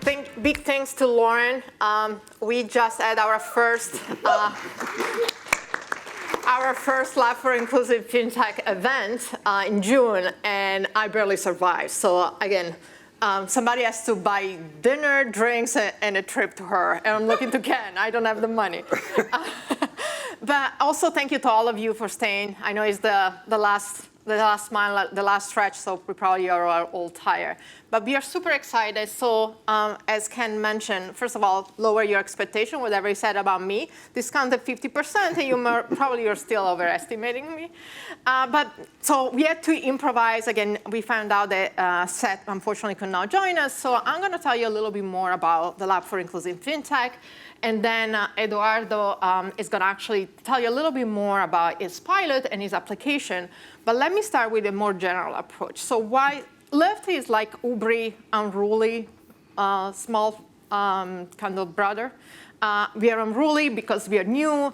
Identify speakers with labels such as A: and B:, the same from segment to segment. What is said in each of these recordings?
A: Big thanks to Lauren. We just had our first Lab for Inclusive FinTech event in June, and I barely survived. So again, somebody has to buy dinner, drinks, and a trip to her. And I'm looking to Ken. I don't have the money. But also thank you to all of you for staying. I know it's the last mile, the last stretch, so we probably are all tired. But we are super excited. So as Ken mentioned, first of all, lower your expectation, whatever he said about me. Discounted 50%, and probably you're still overestimating me. So we had to improvise. Again, we found out that Seth unfortunately could not join us. So I'm going to tell you a little bit more about the Lab for Inclusive FinTech. And then Eduardo is going to actually tell you a little bit more about his pilot and his application. But let me start with a more general approach. So why Lyft is like UBRI, unruly, small kind of brother. We are unruly because we are new.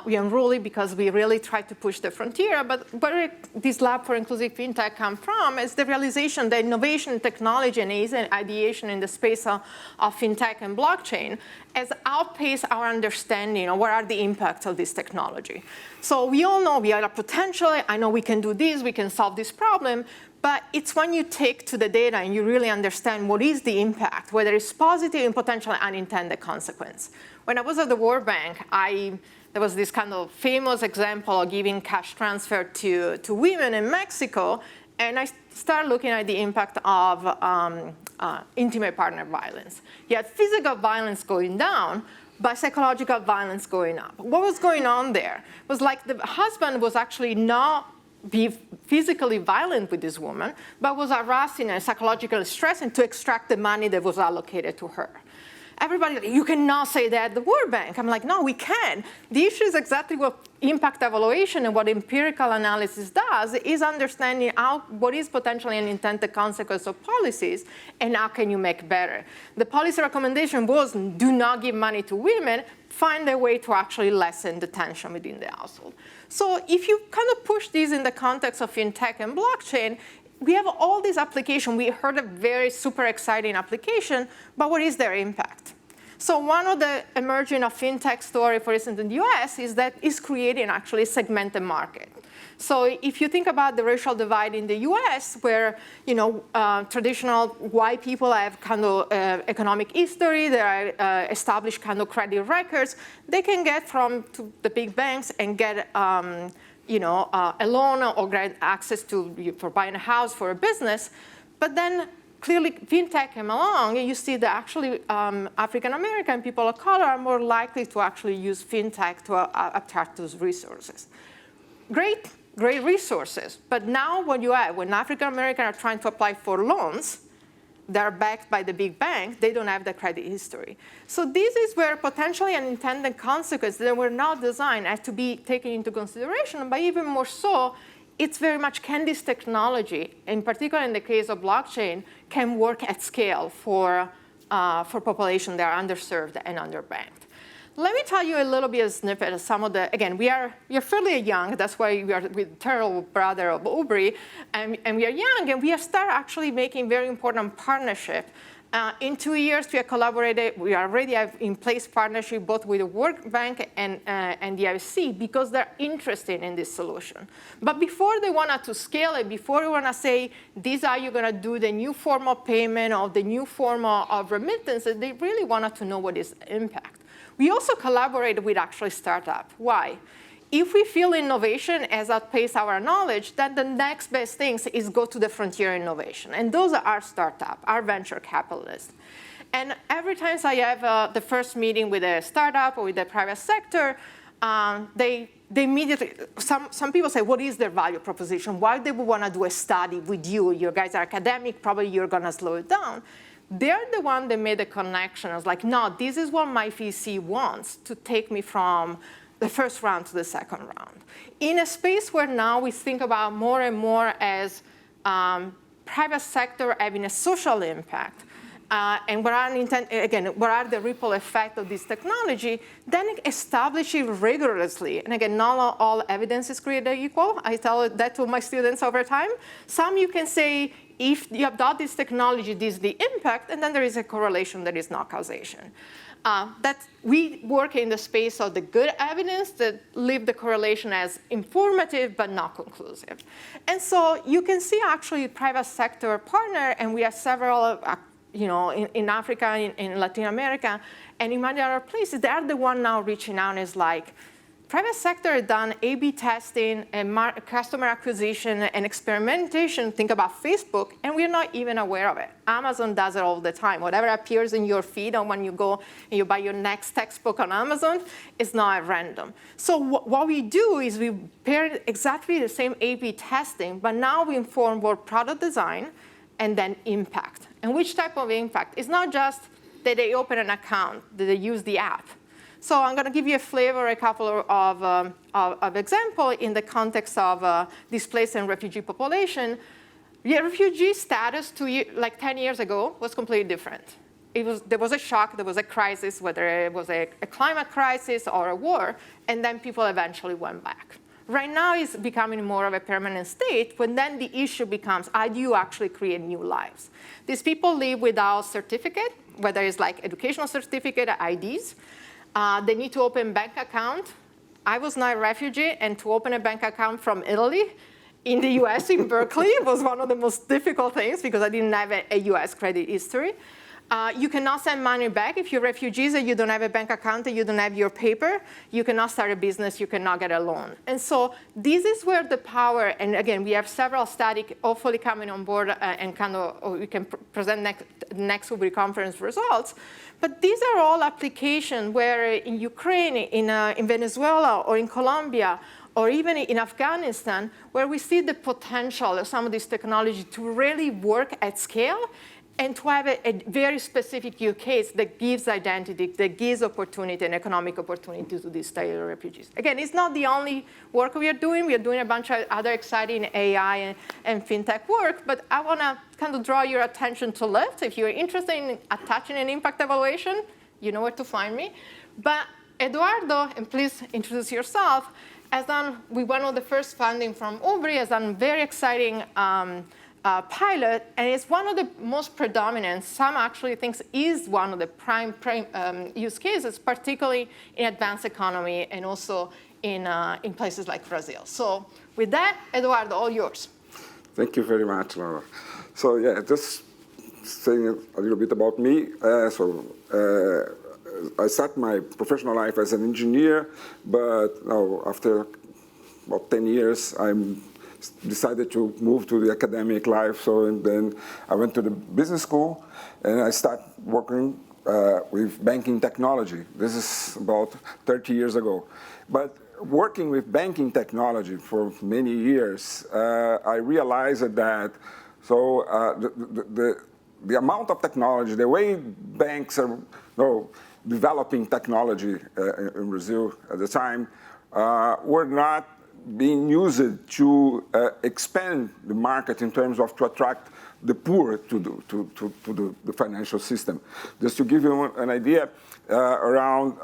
A: We are unruly because we really try to push the frontier. But where this Lab for Inclusive FinTech come from is the realization that innovation, technology, and ideation in the space of FinTech and blockchain has outpaced our understanding of what are the impacts of this technology. So we all know we are a potential. I know we can do this. We can solve this problem. But it's when you take to the data and you really understand what is the impact, whether it's positive and potentially unintended consequence. When I was at the World Bank, there was this kind of famous example of giving cash transfer to women in Mexico, and I started looking at the impact of intimate partner violence. You had physical violence going down, but psychological violence going up. What was going on there? It was like the husband was actually not be physically violent with this woman, but was harassing and psychologically stressing to extract the money that was allocated to her. Everybody, you cannot say that at the World Bank. I'm like, no, we can. The issue is exactly what impact evaluation and what empirical analysis does is understanding what is potentially an intended consequence of policies and how can you make better. The policy recommendation was do not give money to women, find a way to actually lessen the tension within the household. So if you kind of push these in the context of FinTech and blockchain, we have all these applications. We heard a very super exciting application, but what is their impact? So one of the emerging of FinTech story, for instance, in the US, is that it's creating actually a segmented market. So if you think about the racial divide in the US, where traditional white people have kind of economic history, there are established kind of credit records, they can get to the big banks and get a loan or get access for buying a house for a business. But then clearly FinTech came along, and you see that actually African American people of color are more likely to actually use FinTech to attract those resources. Great resources. But now when African Americans are trying to apply for loans, they're backed by the big bank, they don't have the credit history. So this is where potentially unintended consequences that were not designed have to be taken into consideration, but even more so, it's very much can this technology, in particular in the case of blockchain, can work at scale for populations that are underserved and underbanked. Let me tell you a little bit of a snippet of some of the, again, we're fairly young, that's why we are with terrible brother of UBRI, and we are young, and we have started actually making very important partnership. In 2 years, we have collaborated, we already have in place partnership both with the World Bank and the IFC because they're interested in this solution. But before they wanted to scale it, before they want to say, these are you going to do the new form of payment or the new form of remittances, they really wanted to know what is the impact. We also collaborated with actually startups. Why? If we feel innovation has outpaced our knowledge, then the next best thing is go to the frontier innovation. And those are our startups, our venture capitalists. And every time I have the first meeting with a startup or with the private sector, they immediately, some people say, what is their value proposition? Why they would want to do a study with you? You guys are academic, probably you're going to slow it down. They're the one that made the connection. I was like, no, this is what my VC wants to take me from the first round to the second round. In a space where now we think about more and more as private sector having a social impact, and what are the ripple effect of this technology, then establish it rigorously. And again, not all evidence is created equal. I tell that to my students over time. Some you can say, if you adopt this technology, this is the impact, and then there is a correlation that is not causation. That we work in the space of the good evidence that leave the correlation as informative but not conclusive. And so you can see actually private sector partner, and we have several in Africa, in Latin America, and in many other places, they are the one now reaching out and is like, private sector has done A/B testing and customer acquisition and experimentation. Think about Facebook, and we're not even aware of it. Amazon does it all the time. Whatever appears in your feed, or when you go and you buy your next textbook on Amazon, is not at random. So what we do is we pair exactly the same A/B testing, but now we inform both product design and then impact. And which type of impact? It's not just that they open an account, that they use the app. So I'm going to give you a flavor, a couple of examples in the context of displaced and refugee population. The refugee status 10 years ago was completely different. There was a shock, there was a crisis, whether it was a climate crisis or a war, and then people eventually went back. Right now, it's becoming more of a permanent state, when then the issue becomes, how do you actually create new lives? These people live without certificate, whether it's like educational certificate, IDs. They need to open bank account. I was not a refugee, and to open a bank account from Italy in the US, in Berkeley, was one of the most difficult things because I didn't have a US credit history. You cannot send money back if you're refugees and you don't have a bank account and you don't have your paper. You cannot start a business. You cannot get a loan. And so this is where the power, and again, we have several studies hopefully coming on board and we can present next UBRI conference results. But these are all applications where in Ukraine, in Venezuela, or in Colombia, or even in Afghanistan, where we see the potential of some of this technology to really work at scale and to have a very specific use case that gives identity, that gives opportunity and economic opportunity to these type of refugees. Again, it's not the only work we are doing. We are doing a bunch of other exciting AI and fintech work, but I want to kind of draw your attention to Lyft. If you're interested in attaching an impact evaluation, you know where to find me. But Eduardo, and please introduce yourself, has done, with one of the first funding from UBRI, has done very exciting pilot, and it's one of the most predominant. Some actually thinks is one of the prime use cases, particularly in advanced economy and also in places like Brazil. So with that, Eduardo, all yours.
B: Thank you very much, Laura. So yeah, just saying a little bit about me. I started my professional life as an engineer, but now after about 10 years, I decided to move to the academic life. And then I went to the business school, and I started working with banking technology. This is about 30 years ago. But working with banking technology for many years, I realized that the amount of technology, the way banks are developing technology in Brazil at the time, were not being used to expand the market in terms of to attract the poor to the financial system. Just to give you an idea, around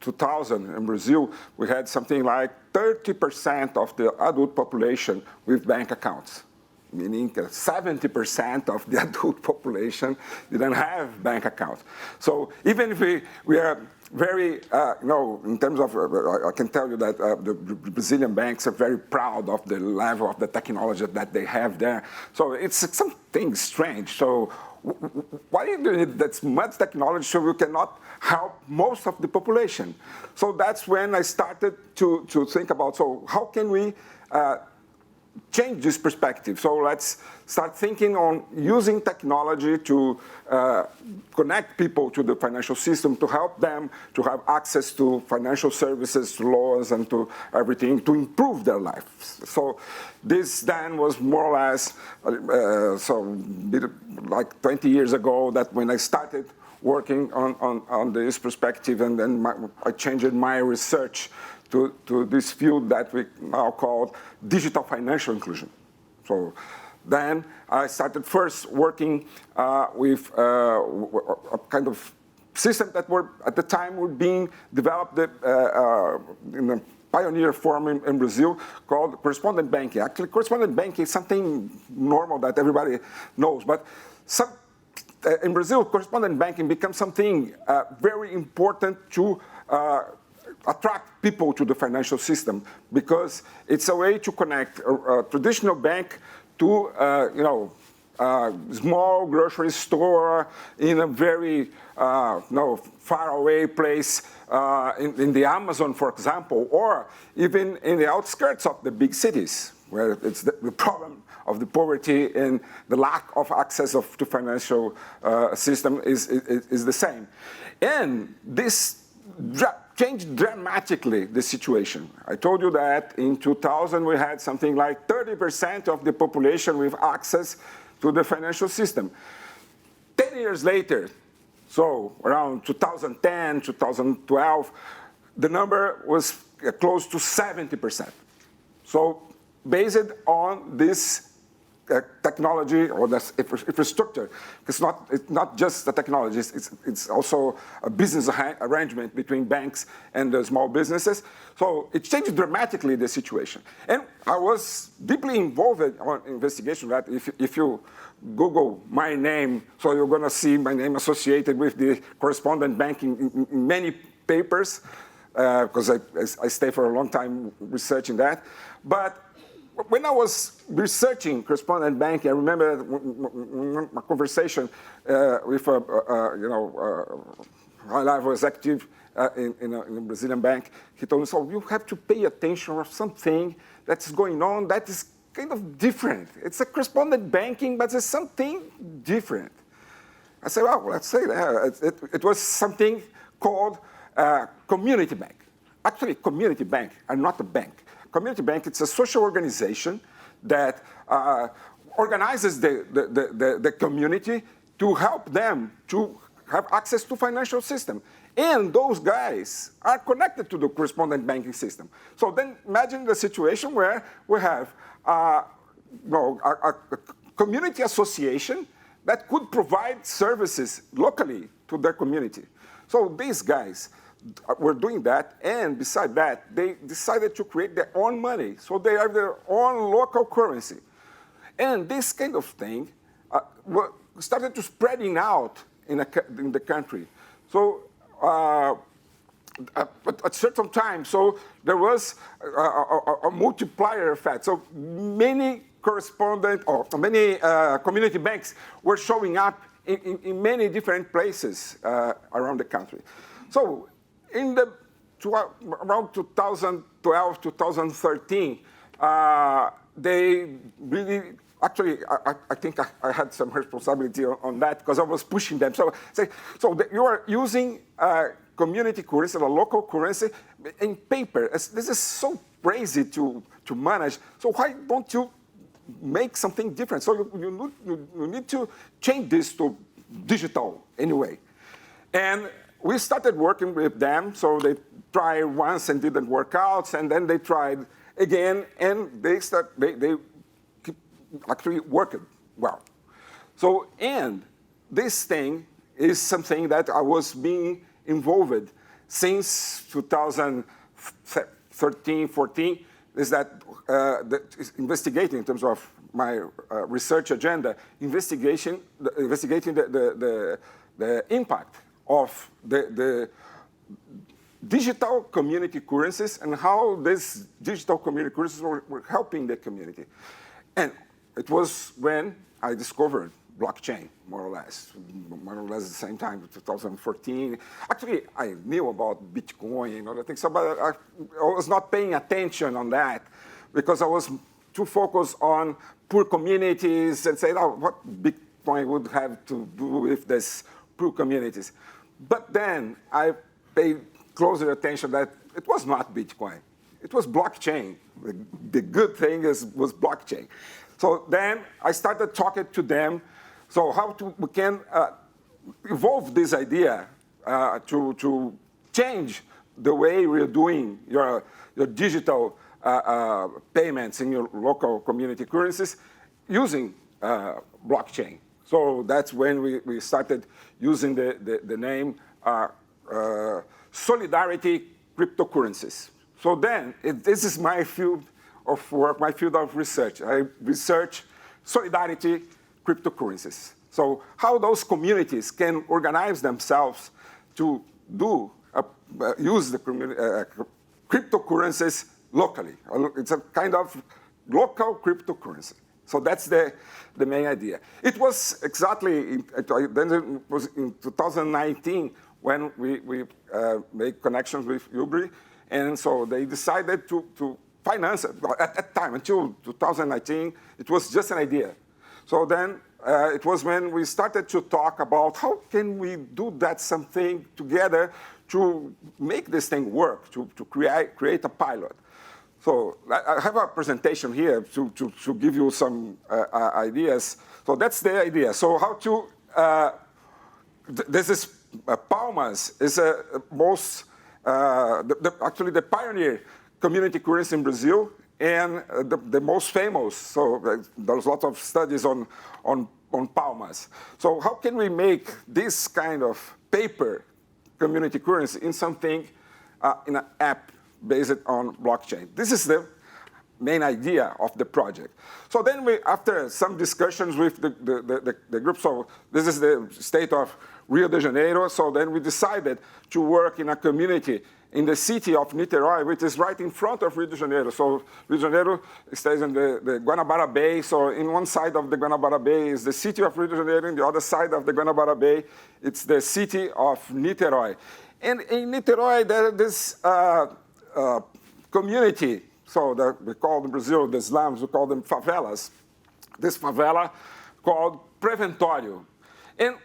B: 2000 in Brazil, we had something like 30% of the adult population with bank accounts, meaning 70% of the adult population didn't have bank accounts. So even if we are very, in terms of, I can tell you that the Brazilian banks are very proud of the level of the technology that they have there. So it's something strange. So why do you need that much technology so we cannot help most of the population? So that's when I started to think about, so how can we change this perspective? So let's start thinking on using technology to connect people to the financial system, to help them to have access to financial services, to loans, and to everything, to improve their lives. So this then was more or less, like 20 years ago, that when I started working on this perspective, and then I changed my research to this field that we now call digital financial inclusion. So then I started first working with a kind of system that were at the time were being developed in the pioneer form in Brazil called correspondent banking. Actually, correspondent banking is something normal that everybody knows, but in Brazil, correspondent banking becomes something very important to attract people to the financial system, because it's a way to connect a traditional bank to, small grocery store in a very far away place in the Amazon, for example, or even in the outskirts of the big cities, where it's the problem of the poverty and the lack of access to financial system is the same. And this changed dramatically the situation. I told you that in 2000 we had something like 30% of the population with access to the financial system. 10 years later, so around 2010, 2012, the number was close to 70%. So based on this technology or this infrastructure, it's not just the technology, it's also a business arrangement between banks and the small businesses. So it changed dramatically the situation. And I was deeply involved on investigation that if you Google my name, so you're going to see my name associated with the correspondent banking in many papers, because I stay for a long time researching that. But when I was researching correspondent banking, I remember my conversation with a high-level executive in a Brazilian bank. He told me, so you have to pay attention to something that's going on that is kind of different. It's a correspondent banking, but it's something different. I said, well, let's say that. It was something called community bank. Actually, community bank are not a bank. Community bank, it's a social organization that organizes the community to help them to have access to financial system. And those guys are connected to the correspondent banking system. So then imagine the situation where we have a community association that could provide services locally to their community. So these guys were doing that, and beside that, they decided to create their own money. So they have their own local currency. And this kind of thing started to spreading out in the country. So at certain time, so there was a multiplier effect. So many community banks were showing up in many different places around the country. So around 2012, 2013, they really, actually, I think I had some responsibility on that because I was pushing them. So you are using community currency, a local currency, in paper. This is so crazy to manage. So why don't you make something different? So you need to change this to digital anyway. And we started working with them. So they tried once and didn't work out, and then they tried again, and they keep actually working well. So, and this thing is something that I was being involved since 2013, 14, is that investigating in terms of my research agenda, investigating the impact of the digital community currencies and how these digital community currencies were helping the community. And it was when I discovered blockchain, more or less at the same time, 2014. Actually, I knew about Bitcoin and other things, but I was not paying attention on that because I was too focused on poor communities and saying, oh, what Bitcoin would have to do with this poor communities. But then I paid closer attention that it was not Bitcoin. It was blockchain. The good thing was blockchain. So then I started talking to them. So how we can evolve this idea to change the way we're doing your digital payments in your local community currencies using blockchain. So that's when we started using the name Solidarity Cryptocurrencies. So then, this is my field of work, my field of research. I research solidarity cryptocurrencies. So how those communities can organize themselves to use the cryptocurrencies locally. It's a kind of local cryptocurrency. So that's the main idea. It was exactly, then it was in 2019 when we made connections with UBRI. And so they decided to finance it. At that time, until 2019, it was just an idea. So then it was when we started to talk about how can we do that something together to make this thing work, to create a pilot. So I have a presentation here to give you some ideas. So that's the idea. So how to, this is Palmas is actually the pioneer community currency in Brazil and the most famous. So there's lots of studies on Palmas. So how can we make this kind of paper community currency in something, in an app based on blockchain? This is the main idea of the project. So then after some discussions with the group, so this is the state of Rio de Janeiro, so then we decided to work in a community in the city of Niterói, which is right in front of Rio de Janeiro. So Rio de Janeiro stays in the Guanabara Bay. So in one side of the Guanabara Bay is the city of Rio de Janeiro. In the other side of the Guanabara Bay, it's the city of Niterói. And in Niterói, there is this community, so we call in Brazil the slums, we call them favelas. This favela called Preventório. And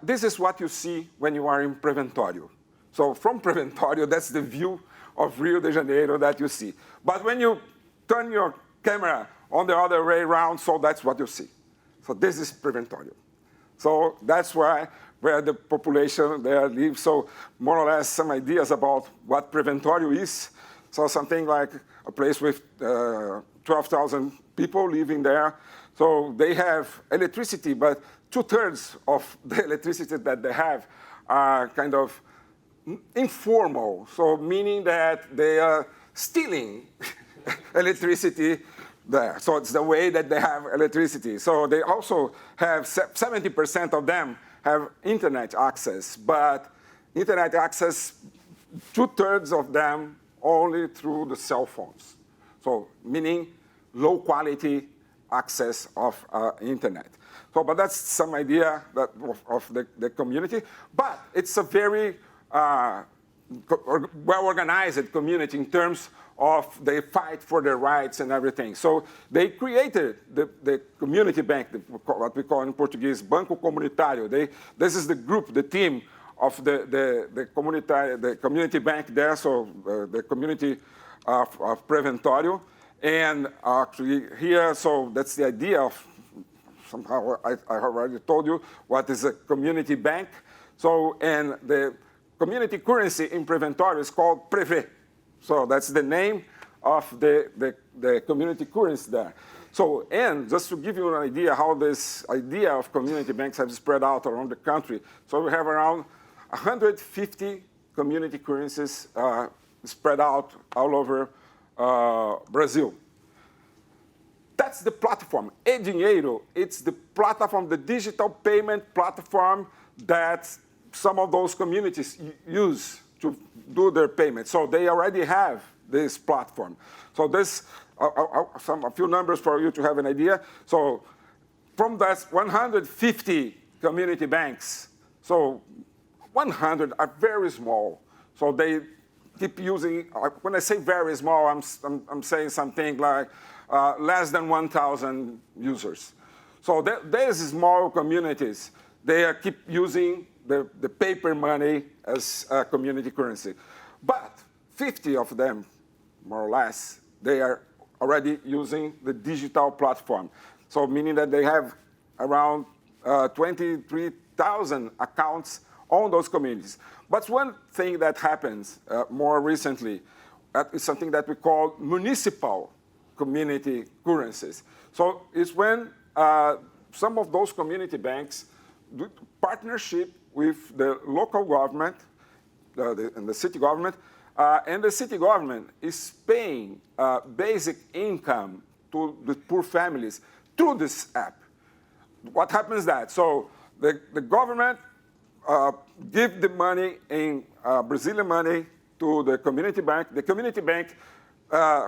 B: this is what you see when you are in Preventório. So from Preventório, that's the view of Rio de Janeiro that you see. But when you turn your camera on the other way around, so that's what you see. So this is Preventório. So that's where the population there lives. So more or less some ideas about what Preventório is. So something like a place with 12,000 people living there. So they have electricity, but 2/3 of the electricity that they have are kind of informal, so meaning that they are stealing electricity there. So it's the way that they have electricity. So they also have 70% of them have internet access, but internet access, 2/3 of them only through the cell phones. So meaning low quality access of internet. So, but that's some idea of the community. But it's a very well-organized community in terms of they fight for their rights and everything. So they created the community bank, what we call in Portuguese, Banco Comunitário. This is the group, the team of the community bank there, so the community of Preventório. And actually here, so that's the idea of, somehow I already told you what is a community bank. So, and the community currency in Preventório is called Preve. So that's the name of the community currency there. So, and just to give you an idea how this idea of community banks have spread out around the country. So we have around 150 community currencies spread out all over Brazil. That's the platform. E-Dinheiro, it's the platform, the digital payment platform that some of those communities use to do their payments. So they already have this platform. So this, a few numbers for you to have an idea. So from that 150 community banks, so 100 are very small. So they keep using, when I say very small, I'm saying something like less than 1,000 users. So there's small communities. They keep using the paper money as a community currency. But 50 of them, more or less, they are already using the digital platform. So meaning that they have around 23,000 accounts on those communities. But one thing that happens more recently is something that we call municipal community currencies. So it's when some of those community banks do partnership with the local government and the city government And the city government is paying basic income to the poor families through this app. What happens that? So the government give the money in Brazilian money to the community bank. The community bank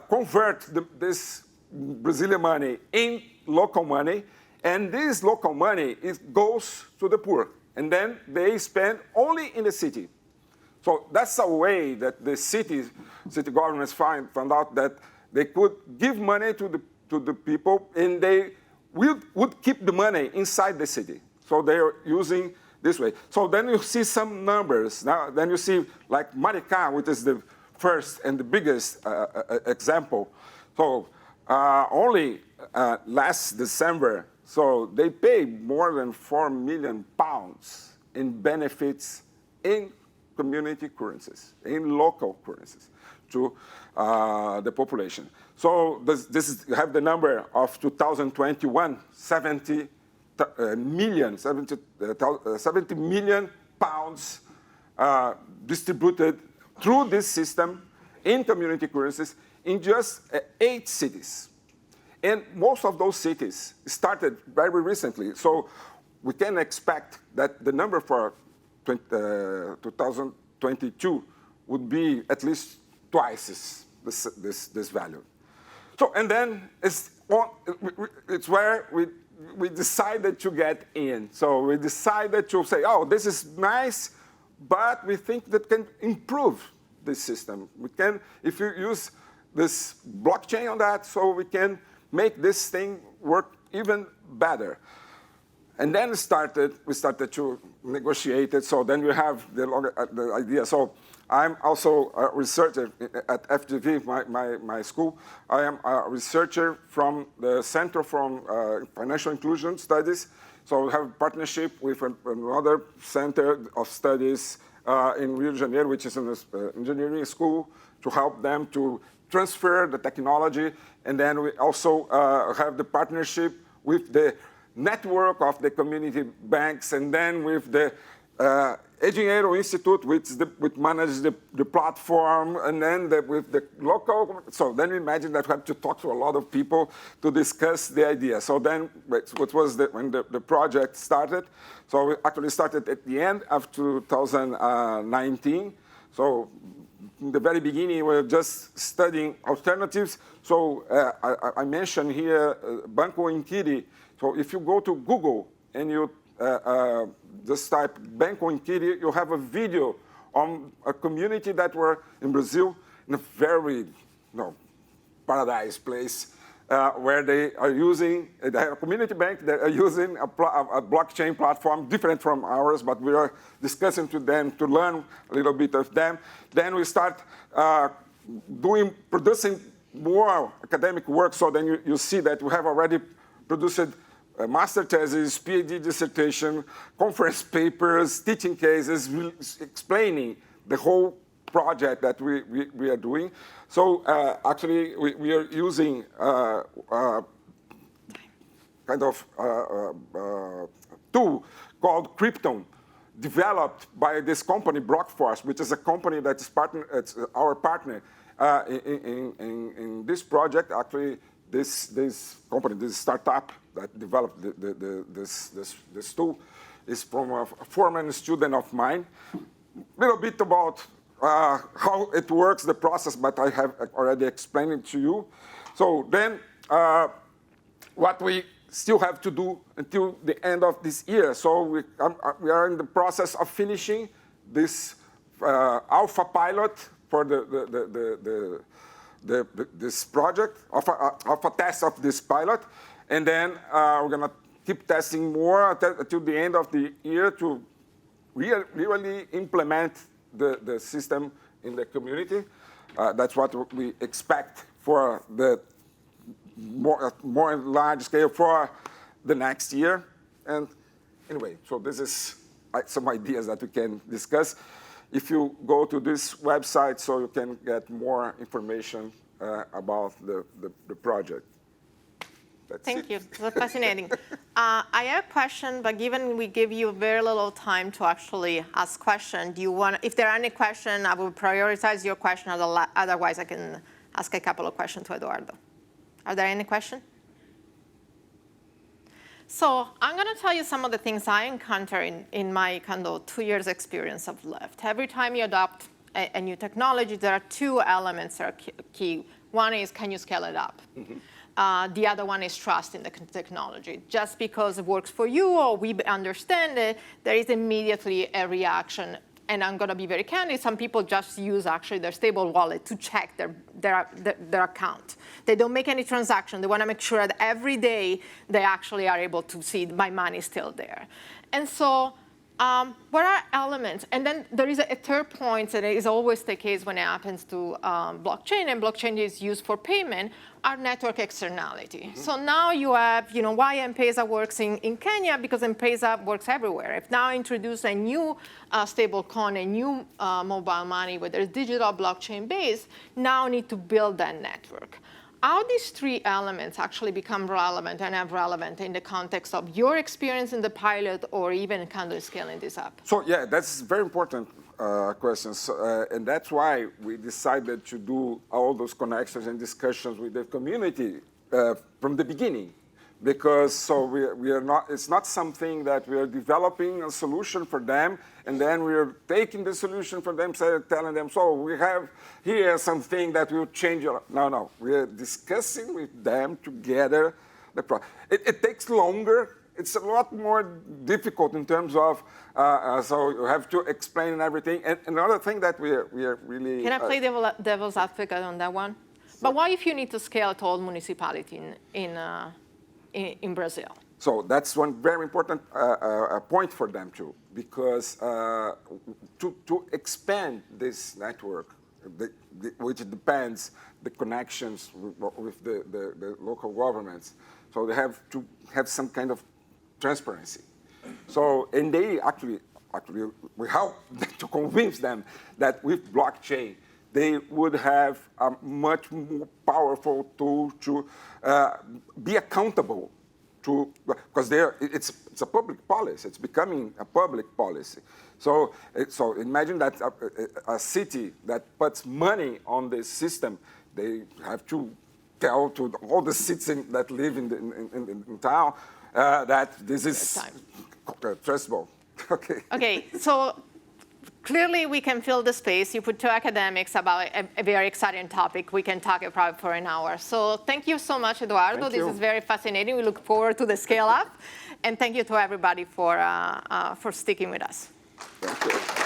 B: convert this Brazilian money in local money, and this local money goes to the poor. And then they spend only in the city. So that's a way that the city governments found out that they could give money to the people, and they would keep the money inside the city. So they are using this way. So then you see some numbers. Now, then you see like Maricá, which is the first and the biggest example. So only last December, so they paid more than £4 million in benefits in community currencies, in local currencies, to the population. So you have the number of 2021, 70 million pounds distributed through this system in community currencies in just 8 cities. And most of those cities started very recently. So we can expect that the number for 2022 would be at least twice this value. So, and then it's where we decided to get in. So we decided to say, oh, this is nice, but we think that can improve this system. We can, if you use this blockchain on that, so we can make this thing work even better. And then we started to negotiate it. So then we have the idea. So I'm also a researcher at FGV, my school. I am a researcher from the Center for Financial Inclusion Studies. So we have a partnership with another center of studies in Rio de Janeiro, which is an engineering school, to help them to transfer the technology. And then we also have the partnership with the network of the community banks, and then with the Eduardo Institute, which manages the platform, and then with the local. So then we imagine that we have to talk to a lot of people to discuss the idea. So then, what was when the project started? So we actually started at the end of 2019. So in the very beginning, we were just studying alternatives. So I mentioned here Banco Inquiri. So if you go to Google and you just type Banco Inquiri, you have a video on a community that were in Brazil, in a very paradise place, where they are using, they have a community bank, they are using a blockchain platform different from ours, but we are discussing to them to learn a little bit of them. Then we start producing more academic work. So then you see that we have already produced master thesis, PhD dissertation, conference papers, teaching cases, explaining the whole project that we are doing. So actually, we are using kind of tool called Krypton, developed by this company, Blockforce, which is a company that is it's our partner in this project. Actually, this company, this startup that developed this tool is from a former student of mine. A little bit about how it works, the process, but I have already explained it to you. So then what we still have to do until the end of this year. So we are in the process of finishing this alpha pilot for this project, alpha test of this pilot. And then we're going to keep testing more until the end of the year to really implement the system in the community. That's what we expect for the more large scale for the next year. And anyway, so this is some ideas that we can discuss. If you go to this website, so you can get more information about the project.
A: Thank you. That's fascinating. I have a question, but given we give you very little time to actually ask questions, do you want? If there are any questions, I will prioritize your question. Otherwise, I can ask a couple of questions to Eduardo. Are there any questions? So I'm going to tell you some of the things I encounter in my kind of 2 years experience of Lyft. Every time you adopt a new technology, there are two elements that are key. One is, can you scale it up? Mm-hmm. The other one is trust in the technology. Just because it works for you or we understand it, there is immediately a reaction. And I'm going to be very candid. Some people just use actually their stable wallet to check their account. They don't make any transaction. They want to make sure that every day they actually are able to see my money still there. And so what are elements? And then there is a third point that is always the case when it happens to blockchain, and blockchain is used for payment, are network externality. Mm-hmm. So now you have, why M-Pesa works in Kenya, because M-Pesa works everywhere. If now I introduce a new stable coin, a new mobile money, whether it's digital blockchain based, now I need to build that network. How these three elements actually become relevant and have relevant in the context of your experience in the pilot or even kind of scaling this up?
B: So yeah, that's very important questions. And that's why we decided to do all those connections and discussions with the community from the beginning. Because we are not, it's not something that we are developing a solution for them, and then we are taking the solution for them, telling them, so we have here something that will change your, no, we are discussing with them together the problem. It takes longer. It's a lot more difficult in terms of, so you have to explain and everything. And another thing that we are really...
A: Can I play devil's advocate on that one? But what if you need to scale to all municipality in Brazil?
B: So that's one very important point for them too, because to expand this network, which depends the connections with the local governments, so they have to have some kind of transparency. So, and they actually we help to convince them that with blockchain, they would have a much more powerful tool to be accountable to, because it's a public policy. It's becoming a public policy. So imagine that a city that puts money on the system, they have to tell to all the citizens that live in town that this is trustable.
A: Okay, so clearly we can fill the space. You put two academics about a very exciting topic. We can talk about for an hour. So thank you so much, Eduardo.
B: Thank you.
A: This is very fascinating. We look forward to the scale up. And thank you to everybody for sticking with us.
B: Thank you.